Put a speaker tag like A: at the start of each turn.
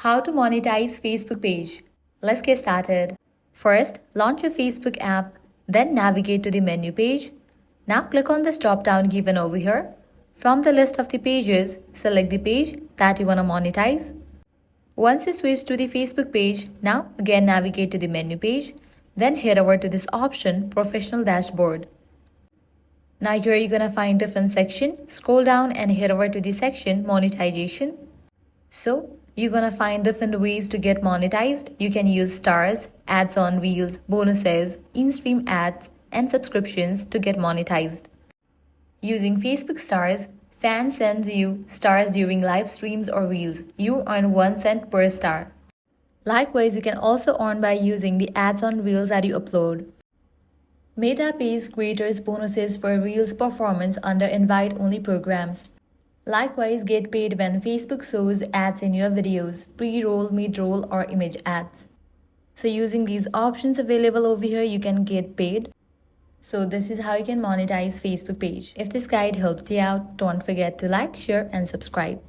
A: How to monetize Facebook page. Let's get started. First, launch your Facebook app, then navigate to the menu page. Now click on this drop-down given over here. From the list of the pages, select the page that you want to monetize. Once you switch to the Facebook page, now again navigate to the menu page, then head over to this option, Professional Dashboard. Now here you're gonna find different section. Scroll down and head over to the section Monetization. So you're gonna find different ways to get monetized. You can use stars, ads on reels, bonuses, in-stream ads, and subscriptions to get monetized. Using Facebook stars, fans send you stars during live streams or reels. You earn 1 cent per star. Likewise, you can also earn by using the ads on reels that you upload. Meta pays creators bonuses for reels performance under invite-only programs. Likewise, get paid when Facebook shows ads in your videos, pre-roll, mid-roll, or image ads. So using these options available over here, you can get paid. So this is how you can monetize Facebook page. If this guide helped you out, don't forget to like, share, and subscribe.